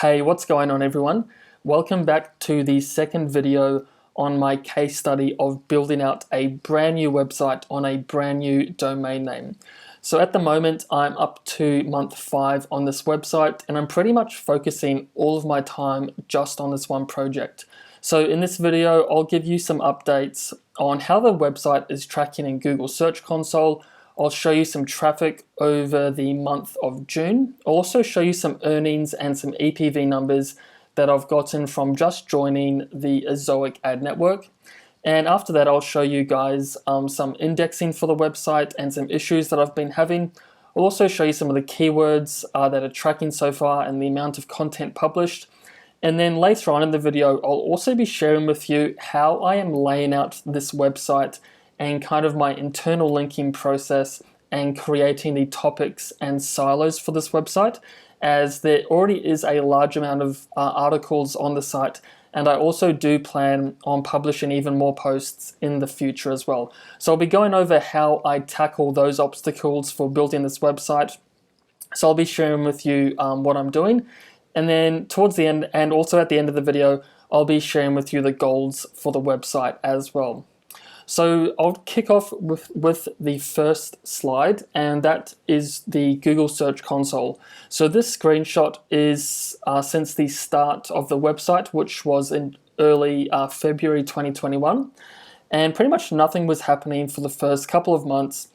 Hey, what's going on everyone? Welcome back to the second video on my case study of building out a brand new website on a brand new domain name. So at the moment, I'm up to month 5 on this website and I'm pretty much focusing all of my time just on this one project. So in this video, I'll give you some updates on how the website is tracking in Google Search Console. I'll show you some traffic over the month of June. I'll also show you some earnings and some EPV numbers that I've gotten from just joining the Ozoic ad network. And after that, I'll show you guys some indexing for the website and some issues that I've been having. I'll also show you some of the keywords that are tracking so far and the amount of content published. And then later on in the video, I'll also be sharing with you how I am laying out this website and kind of my internal linking process and creating the topics and silos for this website, as there already is a large amount of articles on the site, and I also do plan on publishing even more posts in the future as well. So I'll be going over how I tackle those obstacles for building this website. So I'll be sharing with you what I'm doing, and then towards the end and also at the end of the video, I'll be sharing with you the goals for the website as well. So I'll kick off with the first slide, and that is the Google Search Console. So this screenshot is since the start of the website, which was in early February 2021, and pretty much nothing was happening for the first couple of months.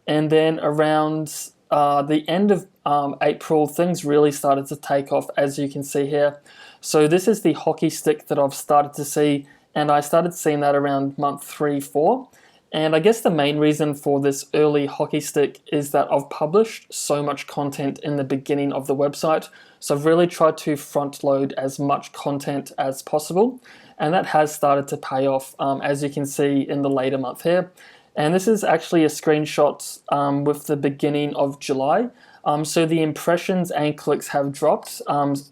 And then around the end of April, things really started to take off, as you can see here. So this is the hockey stick that I've started to see, and I started seeing that around month 3-4. And I guess the main reason for this early hockey stick is that I've published so much content in the beginning of the website. So I've really tried to front load as much content as possible. And that has started to pay off, as you can see in the later month here. And this is actually a screenshot with the beginning of July. So the impressions and clicks have dropped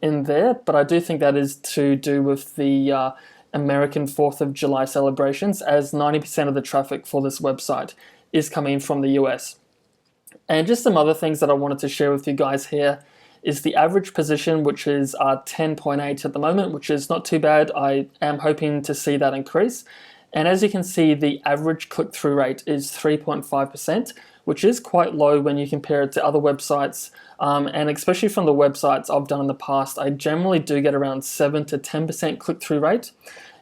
in there, but I do think that is to do with the American 4th of July celebrations, as 90% of the traffic for this website is coming from the US. And just some other things that I wanted to share with you guys here is the average position, which is 10.8 at the moment, which is not too bad. I am hoping to see that increase. And as you can see, the average click-through rate is 3.5%, which is quite low when you compare it to other websites. And especially from the websites I've done in the past, I generally do get around 7 to 10% click-through rate.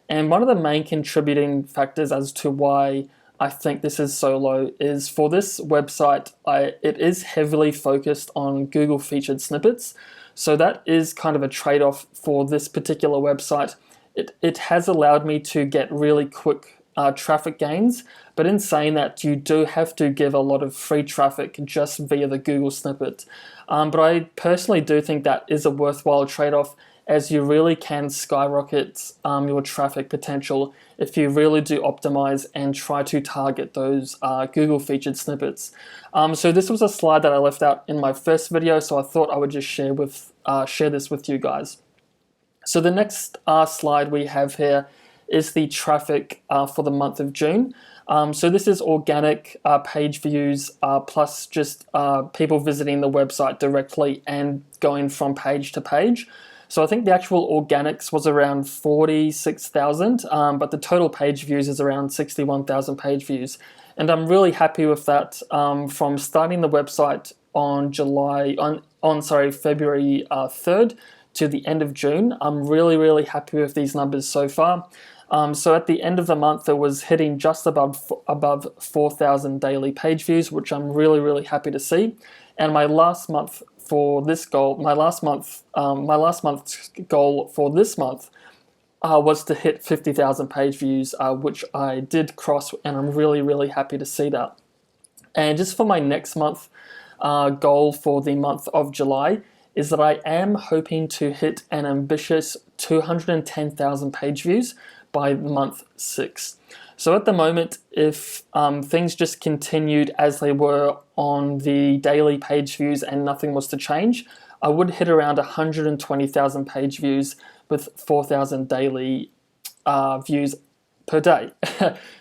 And one of the main contributing factors as to why I think this is so low is for this website, it is heavily focused on Google featured snippets. So that is kind of a trade-off for this particular website. It has allowed me to get really quick traffic gains, but in saying that, you do have to give a lot of free traffic just via the Google snippet. But I personally do think that is a worthwhile trade-off, as you really can skyrocket your traffic potential if you really do optimize and try to target those Google featured snippets. So this was a slide that I left out in my first video, so I thought I would just share this with you guys. So the next slide we have here is the traffic for the month of June. So this is organic page views plus just people visiting the website directly and going from page to page. So I think the actual organics was around 46,000, but the total page views is around 61,000 page views. And I'm really happy with that. From starting the website on February 3rd to the end of June, I'm really happy with these numbers so far. So at the end of the month, it was hitting just above 4,000 daily page views, which I'm really happy to see. And my last month for this goal, my last month's goal for this month was to hit 50,000 page views, which I did cross, and I'm really happy to see that. And just for my next month goal for the month of July is that I am hoping to hit an ambitious 210,000 page views by month 6. So at the moment, if things just continued as they were on the daily page views and nothing was to change, I would hit around 120,000 page views with 4,000 daily views per day.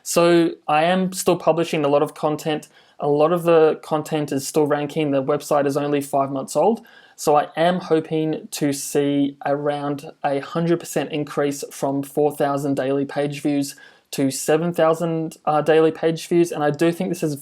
So I am still publishing a lot of content. A lot of the content is still ranking. The website is only 5 months old. So I am hoping to see around 100% increase from 4,000 daily page views to 7,000 daily page views. And I do think this is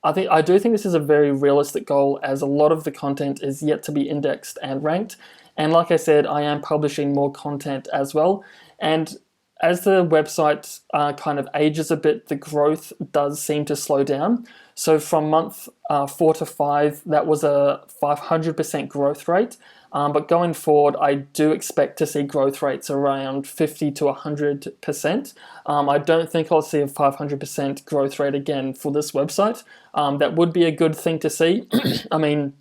I do think this is a very realistic goal, as a lot of the content is yet to be indexed and ranked. And like I said, I am publishing more content as well. And as the website kind of ages a bit, the growth does seem to slow down. So from month 4 to 5, that was a 500% growth rate. But going forward, I do expect to see growth rates around 50 to 100%. I don't think I'll see a 500% growth rate again for this website. That would be a good thing to see. I mean,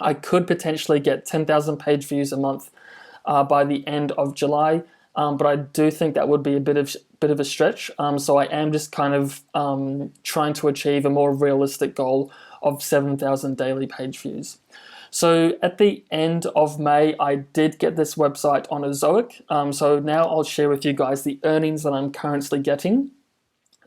I could potentially get 10,000 page views a month by the end of July, but I do think that would be a bit of a stretch. So I am just kind of trying to achieve a more realistic goal of 7,000 daily page views. So at the end of May, I did get this website on Ozoic. So now I'll share with you guys the earnings that I'm currently getting.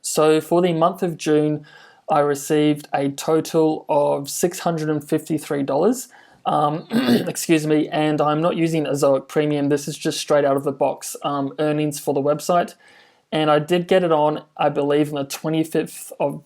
So for the month of June, I received a total of $653. Excuse me, and I'm not using Ozoic Premium. This is just straight out of the box earnings for the website. And I did get it on, I believe, on the 25th of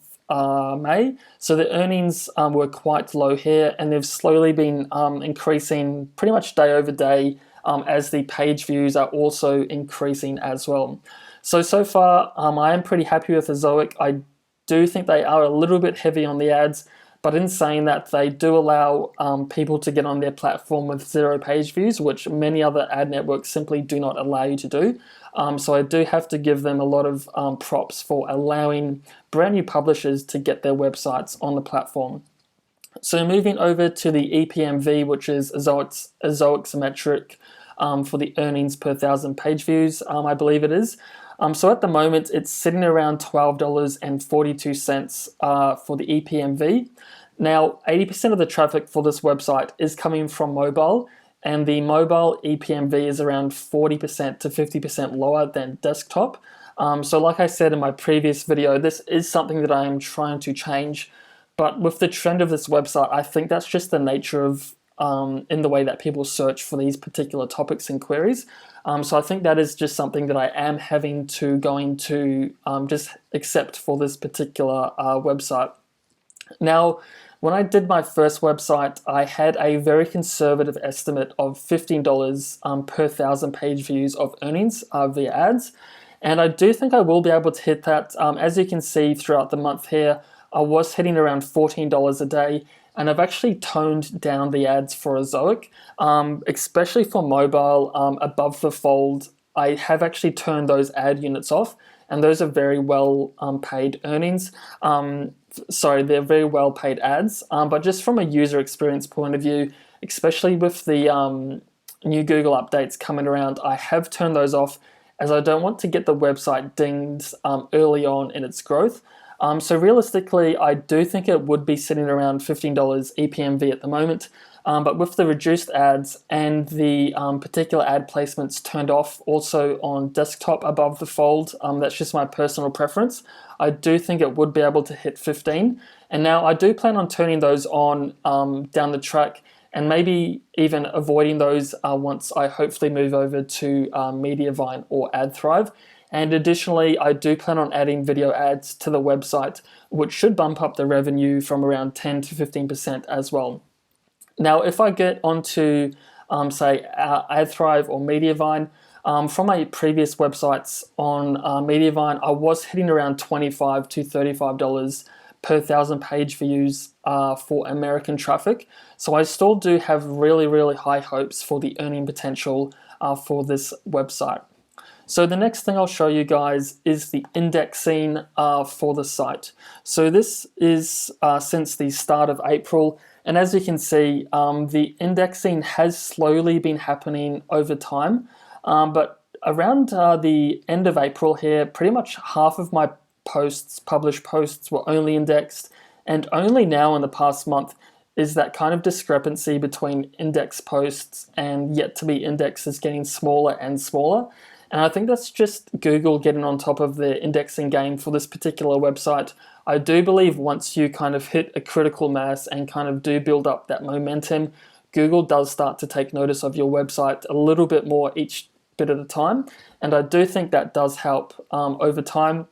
May. So the earnings were quite low here, and they've slowly been increasing pretty much day over day as the page views are also increasing as well. So far, I am pretty happy with Ozoic. I do think they are a little bit heavy on the ads, but in saying that, they do allow people to get on their platform with 0 page views, which many other ad networks simply do not allow you to do. So I do have to give them a lot of props for allowing brand new publishers to get their websites on the platform. So moving over to the EPMV, which is Ozoic's metric for the earnings per 1,000 page views, I believe it is. So at the moment, it's sitting around $12.42 for the EPMV. Now, 80% of the traffic for this website is coming from mobile, and the mobile EPMV is around 40% to 50% lower than desktop. So like I said in my previous video, this is something that I am trying to change. But with the trend of this website, I think that's just the nature of in the way that people search for these particular topics and queries. So I think that is just something that I am having to just accept for this particular website. Now, when I did my first website, I had a very conservative estimate of $15 per 1,000 page views of earnings via ads. And I do think I will be able to hit that. As you can see throughout the month here, I was hitting around $14 a day. And I've actually toned down the ads for Ozoic, especially for mobile above the fold. I have actually turned those ad units off, and those are very well paid earnings. They're very well paid ads, but just from a user experience point of view, especially with the new Google updates coming around, I have turned those off, as I don't want to get the website dinged early on in its growth. So realistically, I do think it would be sitting around $15 EPMV at the moment, but with the reduced ads and the particular ad placements turned off also on desktop above the fold, that's just my personal preference, I do think it would be able to hit 15. And now I do plan on turning those on down the track, and maybe even avoiding those once I hopefully move over to Mediavine or AdThrive. And additionally, I do plan on adding video ads to the website, which should bump up the revenue from around 10 to 15% as well. Now, if I get onto, say, AdThrive or Mediavine, from my previous websites on Mediavine, I was hitting around $25 to $35 per 1,000 page views for American traffic. So I still do have really, really high hopes for the earning potential for this website. So the next thing I'll show you guys is the indexing for the site. So this is since the start of April, and as you can see, the indexing has slowly been happening over time, but around the end of April here, pretty much half of my published posts were only indexed, and only now in the past month is that kind of discrepancy between index posts and yet to be indexed is getting smaller and smaller. And I think that's just Google getting on top of the indexing game for this particular website. I do believe once you kind of hit a critical mass and kind of do build up that momentum, Google does start to take notice of your website a little bit more each bit at a time. And I do think that does help over time.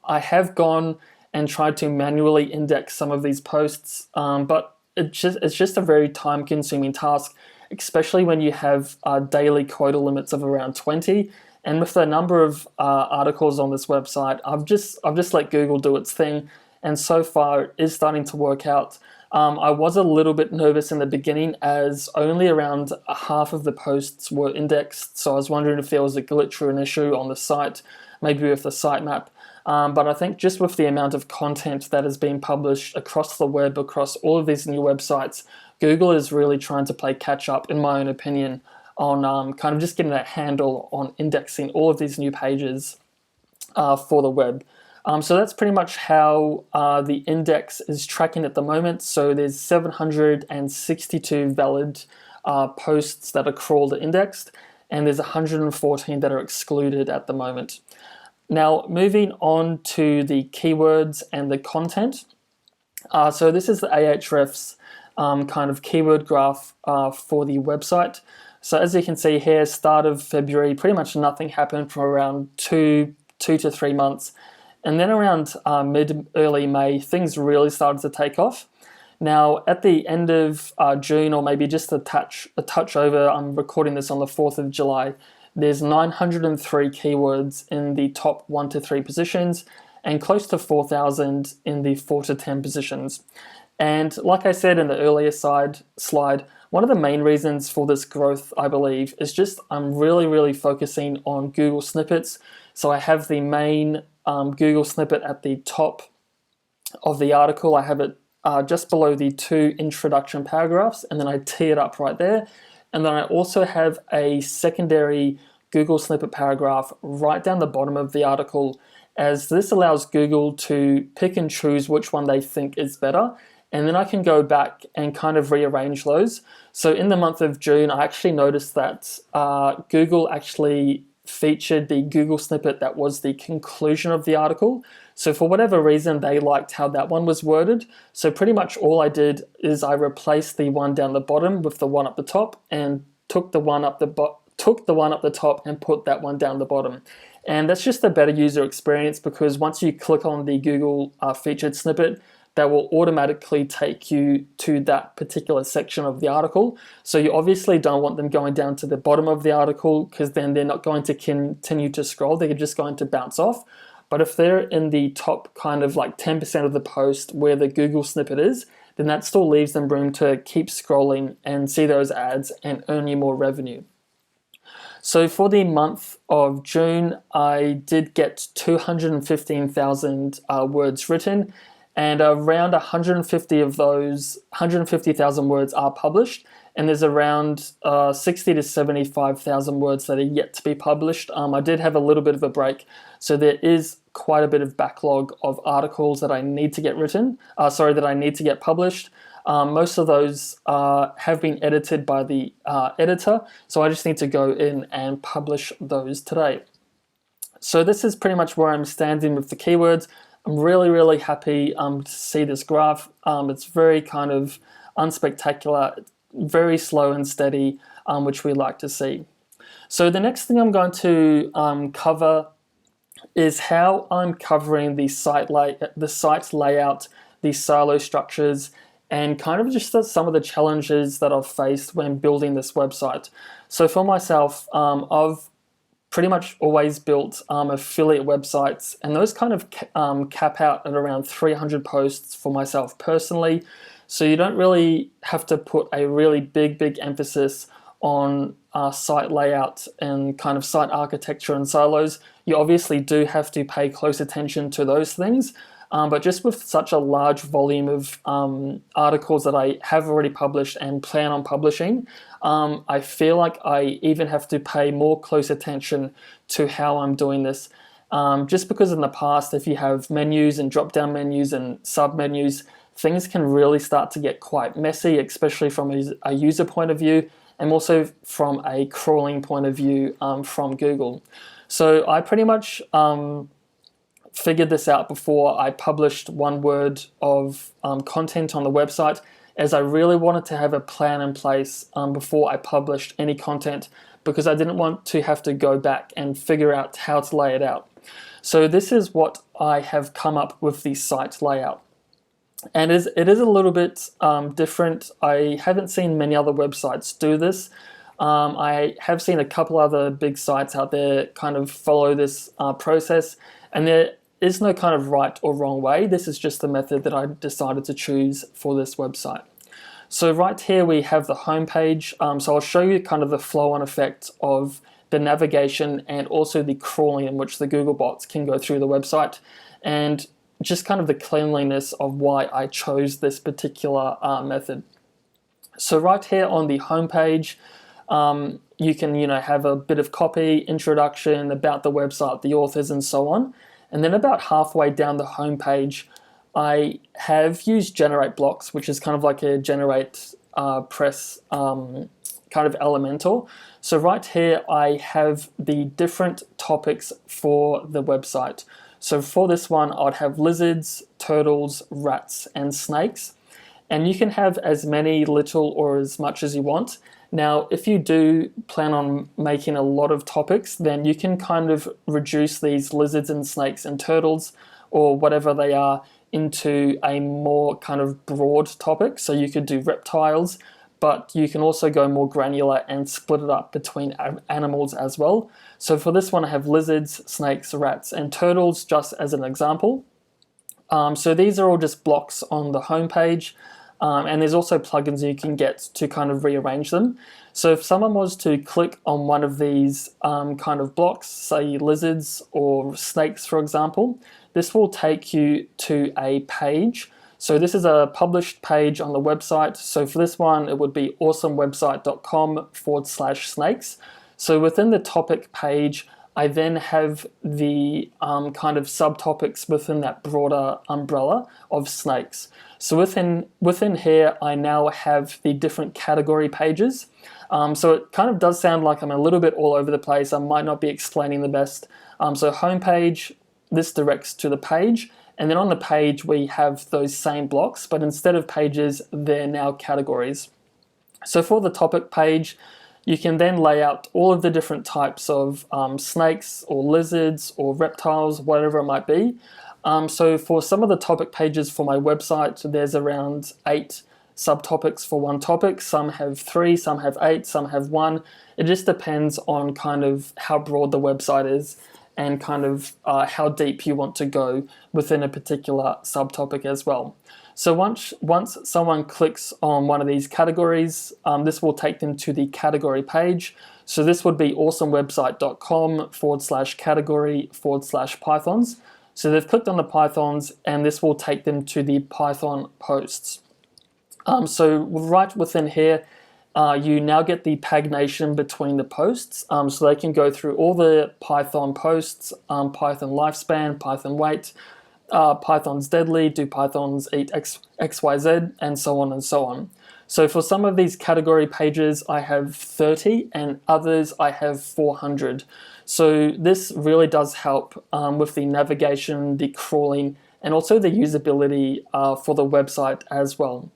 I have gone and tried to manually index some of these posts, but it's just a very time-consuming task, especially when you have daily quota limits of around 20. And with the number of articles on this website, I've just let Google do its thing, and so far it is starting to work out. I was a little bit nervous in the beginning as only around half of the posts were indexed, so I was wondering if there was a glitch or an issue on the site, maybe with the sitemap. But I think just with the amount of content that is being published across the web, across all of these new websites, Google is really trying to play catch up, in my own opinion, on kind of just getting that handle on indexing all of these new pages for the web. So that's pretty much how the index is tracking at the moment. So there's 762 valid posts that are crawled or indexed, and there's 114 that are excluded at the moment. Now, moving on to the keywords and the content. So this is the Ahrefs kind of keyword graph for the website. So as you can see here, start of February, pretty much nothing happened for around two to 3 months. And then around early May, things really started to take off. Now, at the end of June, or maybe just a touch over, I'm recording this on the 4th of July, there's 903 keywords in the top 1 to 3 positions and close to 4,000 in the 4 to 10 positions. And like I said in the earlier slide, one of the main reasons for this growth, I believe, is just I'm really focusing on Google snippets. So I have the main Google snippet at the top of the article. I have it just below the 2 introduction paragraphs, and then I tee it up right there. And then I also have a secondary Google snippet paragraph right down the bottom of the article, as this allows Google to pick and choose which one they think is better. And then I can go back and kind of rearrange those. So in the month of June, I actually noticed that Google actually featured the Google snippet that was the conclusion of the article. So for whatever reason, they liked how that one was worded. So pretty much all I did is I replaced the one down the bottom with the one up the top, and took the one up the top and put that one down the bottom. And that's just a better user experience, because once you click on the Google featured snippet, that will automatically take you to that particular section of the article. So you obviously don't want them going down to the bottom of the article, because then they're not going to continue to scroll, they're just going to bounce off. But if they're in the top kind of like 10% of the post where the Google snippet is, then that still leaves them room to keep scrolling and see those ads and earn you more revenue. So for the month of June, I did get 215,000 words written, and around 150 of those 150,000 words are published, and there's around 60 to 75,000 words that are yet to be published. I did have a little bit of a break, so there is quite a bit of backlog of articles that I need to get that I need to get published. Most of those have been edited by the editor, so I just need to go in and publish those today. So this is pretty much where I'm standing with the keywords. I'm really happy to see this graph. It's very kind of unspectacular, very slow and steady, which we like to see. So the next thing I'm going to cover is how I'm covering the site's layout, the silo structures, and kind of just some of the challenges that I've faced when building this website. So for myself, I've pretty much always built affiliate websites, and those kind of cap out at around 300 posts for myself personally. So you don't really have to put a really big emphasis on site layout and kind of site architecture and silos. You obviously do have to pay close attention to those things, but just with such a large volume of articles that I have already published and plan on publishing, I feel like I even have to pay more close attention to how I'm doing this. Just because in the past, if you have menus and drop-down menus and sub-menus, things can really start to get quite messy, especially from a user point of view. and also from a crawling point of view from Google. So I pretty much figured this out before I published one word of content on the website, as I really wanted to have a plan in place before I published any content, because I didn't want to have to go back and figure out how to lay it out. So this is what I have come up with the site layout. And it is a little bit different. I haven't seen many other websites do this. I have seen a couple other big sites out there kind of follow this process, and there is no kind of right or wrong way. This is just the method that I decided to choose for this website. So right here we have the home page. So I'll show you kind of the flow-on effect of the navigation and also the crawling in which the Google bots can go through the website, and just kind of the cleanliness of why I chose this particular method. So right here on the home page, you can have a bit of copy, introduction, about the website, the authors, and so on. And then about halfway down the home page, I have used generate blocks, which is kind of like a generate press kind of elemental. So right here, I have the different topics for the website. So for this one, I'd have lizards, turtles, rats, and snakes. And you can have as many little or as much as you want. Now, if you do plan on making a lot of topics, then you can kind of reduce these lizards and snakes and turtles, or whatever they are, into a more kind of broad topic. So you could do reptiles, but you can also go more granular and split it up between animals as well. So for this one, I have lizards, snakes, rats, and turtles, just as an example. So these are all just blocks on the home page. And there's also plugins you can get to kind of rearrange them. So if someone was to click on one of these kind of blocks, say lizards or snakes, for example, this will take you to a page. So this is a published page on the website. So for this one, it would be awesomewebsite.com/snakes. So within the topic page, I then have the kind of subtopics within that broader umbrella of snakes. So within here, I now have the different category pages. So it kind of does sound like I'm a little bit all over the place. I might not be explaining the best. So home page, this directs to the page. And then on the page, we have those same blocks, but instead of pages, they're now categories. So for the topic page, you can then lay out all of the different types of snakes or lizards or reptiles, whatever it might be. So for some of the topic pages for my website, there's around 8 subtopics for one topic. Some have 3, some have 8, some have 1. It just depends on kind of how broad the website is and kind of how deep you want to go within a particular subtopic as well. So once someone clicks on one of these categories, this will take them to the category page. So this would be awesomewebsite.com/category/pythons. So they've clicked on the Pythons, and this will take them to the Python posts. So right within here, you now get the pagination between the posts. So they can go through all the Python posts, Python lifespan, Python weight, Python's deadly, do Pythons eat XYZ, and so on and so on. So for some of these category pages, I have 30, and others I have 400. So this really does help with the navigation, the crawling, and also the usability for the website as well.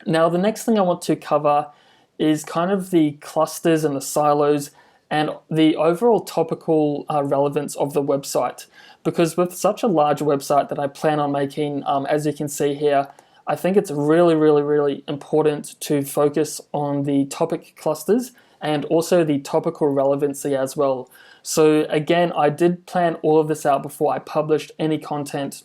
Now, the next thing I want to cover is kind of the clusters and the silos and the overall topical relevance of the website. Because with such a large website that I plan on making, as you can see here, I think it's really, really, really important to focus on the topic clusters and also the topical relevancy as well. So again, I did plan all of this out before I published any content.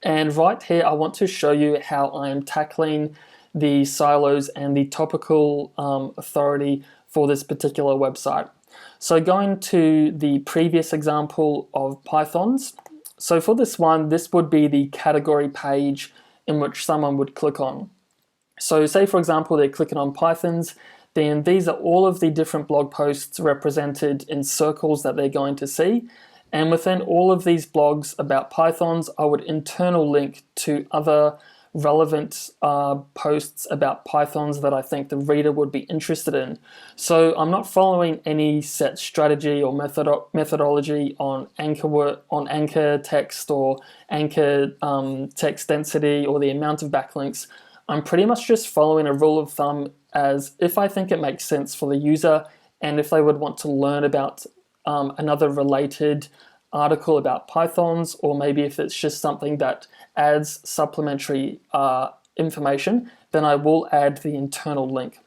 And right here, I want to show you how I am tackling the silos and the topical authority for this particular website. So going to the previous example of Pythons. So for this one, this would be the category page in which someone would click on. So say, for example, they're clicking on Pythons, then these are all of the different blog posts represented in circles that they're going to see. And within all of these blogs about Pythons, I would internal link to other relevant posts about Pythons that I think the reader would be interested in. So I'm not following any set strategy or methodology on anchor text or anchor text density or the amount of backlinks. I'm pretty much just following a rule of thumb as if I think it makes sense for the user and if they would want to learn about another related article about Pythons, or maybe if it's just something that adds supplementary information, then I will add the internal link.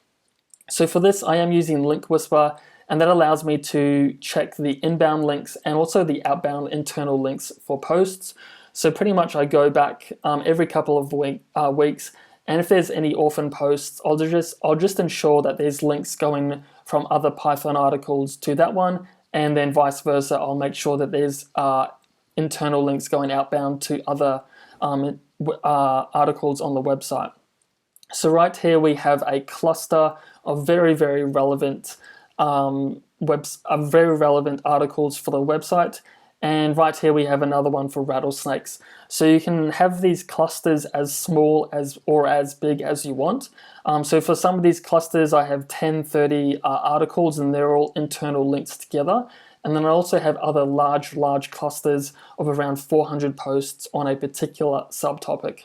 So for this, I am using Link Whisper, and that allows me to check the inbound links and also the outbound internal links for posts. So pretty much I go back every couple of weeks, and if there's any orphan posts, I'll just ensure that there's links going from other Python articles to that one, and then vice versa. I'll make sure that there's internal links going outbound to other articles on the website. So right here we have a cluster of very relevant articles for the website, and right here we have another one for rattlesnakes. So you can have these clusters as small as or as big as you want. So for some of these clusters I have 10, 30 articles, and they're all internal links together. And then I also have other large clusters of around 400 posts on a particular subtopic.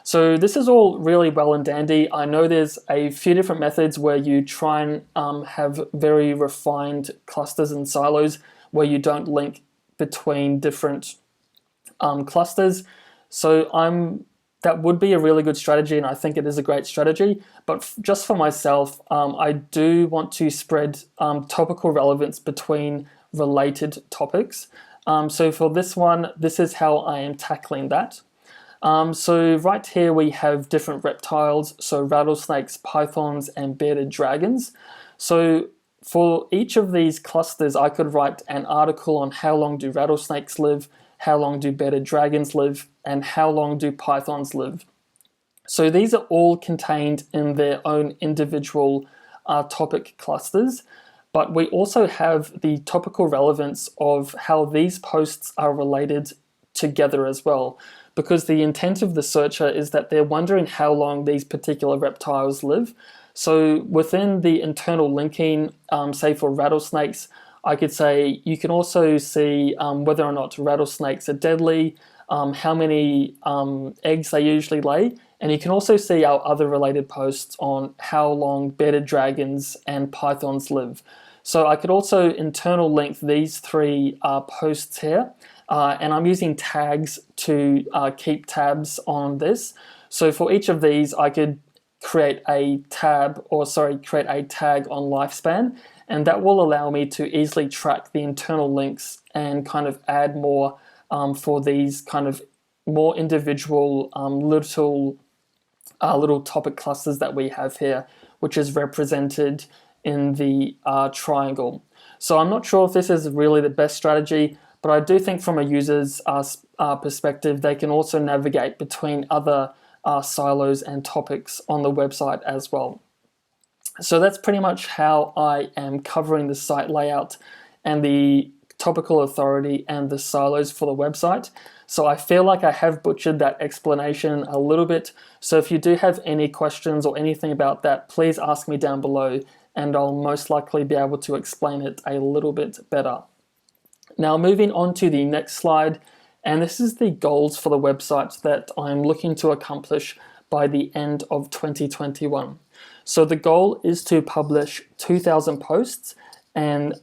So this is all really well and dandy. I know there's a few different methods where you try and have very refined clusters and silos where you don't link between different clusters. So that would be a really good strategy, and I think it is a great strategy. But just for myself, I do want to spread topical relevance between related topics. So for this one, this is how I am tackling that. So right here we have different reptiles, so rattlesnakes, pythons, and bearded dragons. So for each of these clusters, I could write an article on how long do rattlesnakes live, how long do bearded dragons live, and how long do pythons live. So these are all contained in their own individual topic clusters, but we also have the topical relevance of how these posts are related together as well, because the intent of the searcher is that they're wondering how long these particular reptiles live. So within the internal linking, say for rattlesnakes, I could say you can also see whether or not rattlesnakes are deadly, how many eggs they usually lay, and you can also see our other related posts on how long bearded dragons and pythons live. So I could also internal link these three posts here, and I'm using tags to keep tabs on this. So for each of these, I could create a tag on lifespan, and that will allow me to easily track the internal links and kind of add more for these kind of more individual little topic clusters that we have here, which is represented in the triangle. So I'm not sure if this is really the best strategy, but I do think from a user's perspective, they can also navigate between other silos and topics on the website as well. So that's pretty much how I am covering the site layout and the topical authority and the silos for the website. So I feel like I have butchered that explanation a little bit. So if you do have any questions or anything about that, please ask me down below, and I'll most likely be able to explain it a little bit better. Now moving on to the next slide, and this is the goals for the website that I'm looking to accomplish by the end of 2021. So the goal is to publish 2,000 posts, and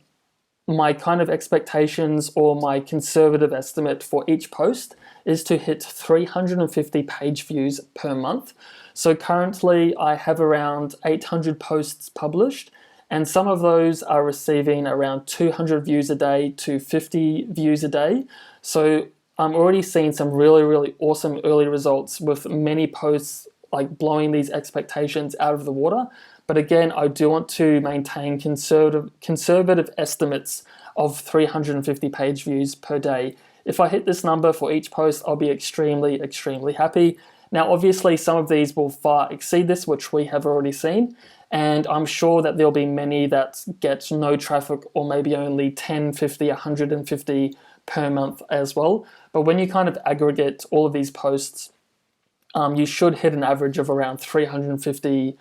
my kind of expectations or my conservative estimate for each post is to hit 350 page views per month. So currently I have around 800 posts published, and some of those are receiving around 200 views a day to 50 views a day. So I'm already seeing some really awesome early results with many posts like blowing these expectations out of the water. But again, I do want to maintain conservative estimates of 350 page views per day. If I hit this number for each post, I'll be extremely happy. Now, obviously, some of these will far exceed this, which we have already seen, and I'm sure that there'll be many that get no traffic or maybe only 10, 50, 150 per month as well. But when you kind of aggregate all of these posts, you should hit an average of around 350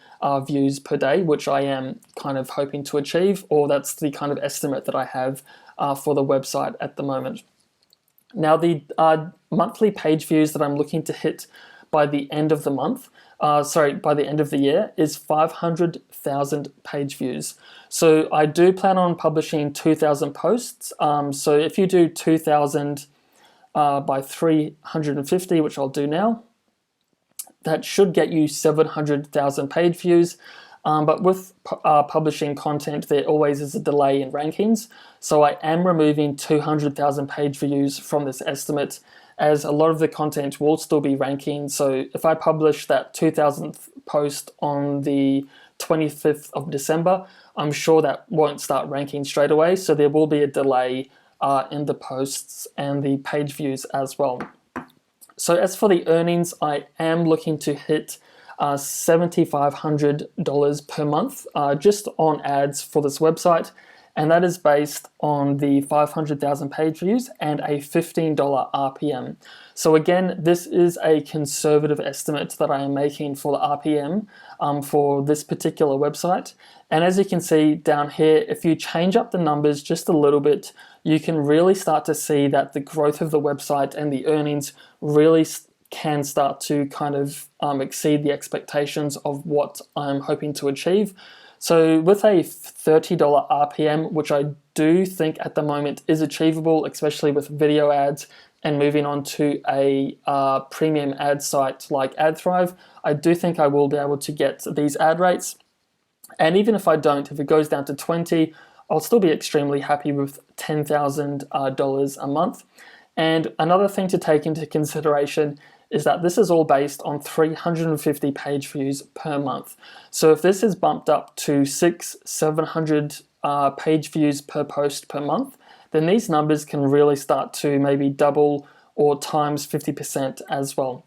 views per day, which I am kind of hoping to achieve, or that's the kind of estimate that I have for the website at the moment. Now, the monthly page views that I'm looking to hit by the end of the month, by the end of the year, is 500,000 page views. So I do plan on publishing 2,000 posts. So if you do 2,000 by 350, which I'll do now, that should get you 700,000 page views. But with publishing content, there always is a delay in rankings. So I am removing 200,000 page views from this estimate, as a lot of the content will still be ranking. So if I publish that 2,000th post on the 25th of December, I'm sure that won't start ranking straight away. So there will be a delay in the posts and the page views as well. So as for the earnings, I am looking to hit $7,500 per month just on ads for this website, and that is based on the 500,000 page views and a $15 RPM. So again, this is a conservative estimate that I am making for the RPM for this particular website. And as you can see down here, if you change up the numbers just a little bit, you can really start to see that the growth of the website and the earnings really can start to kind of exceed the expectations of what I'm hoping to achieve. So with a $30 RPM, which I do think at the moment is achievable, especially with video ads and moving on to a premium ad site like AdThrive, I do think I will be able to get these ad rates. And even if I don't, if it goes down to 20, I'll still be extremely happy with $10,000 a month. And another thing to take into consideration is that this is all based on 350 page views per month. So if this is bumped up to 700 page views per post per month, then these numbers can really start to maybe double or times 50% as well.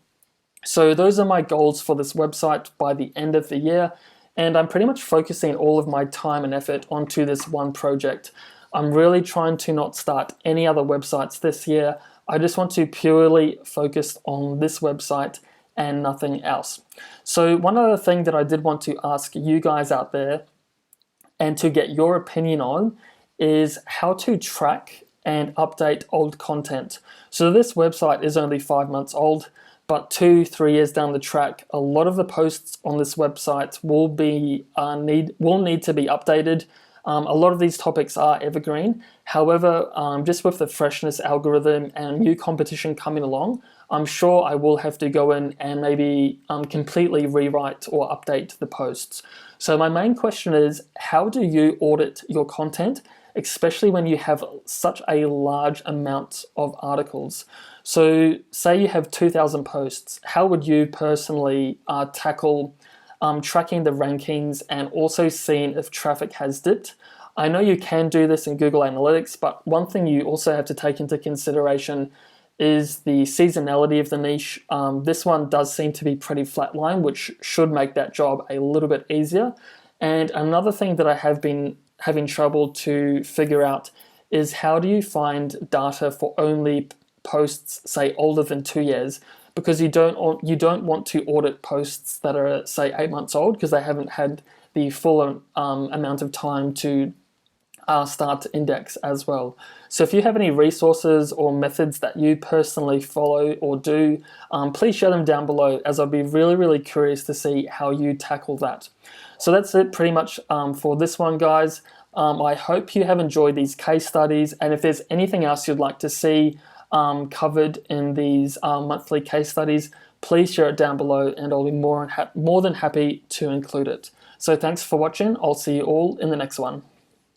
So those are my goals for this website by the end of the year. And I'm pretty much focusing all of my time and effort onto this one project. I'm really trying to not start any other websites this year. I just want to purely focus on this website and nothing else. So one other thing that I did want to ask you guys out there and to get your opinion on is how to track and update old content. So this website is only 5 months old, but 2-3 years down the track, a lot of the posts on this website will need to be updated. A lot of these topics are evergreen. However, just with the freshness algorithm and new competition coming along, I'm sure I will have to go in and maybe completely rewrite or update the posts. So my main question is, how do you audit your content, especially when you have such a large amount of articles? So say you have 2,000 posts, how would you personally tackle tracking the rankings and also seeing if traffic has dipped? I know you can do this in Google Analytics, but one thing you also have to take into consideration is the seasonality of the niche. This one does seem to be pretty flatline, which should make that job a little bit easier. And another thing that I have been having trouble to figure out is, how do you find data for only posts, say, older than 2 years? Because you don't want to audit posts that are, say, 8 months old, because they haven't had the full amount of time to start to index as well. So if you have any resources or methods that you personally follow or do, please share them down below, as I'll be really, really curious to see how you tackle that. So that's it pretty much for this one, guys. I hope you have enjoyed these case studies, and if there's anything else you'd like to see covered in these monthly case studies, please share it down below and I'll be more than happy to include it. So thanks for watching. I'll see you all in the next one.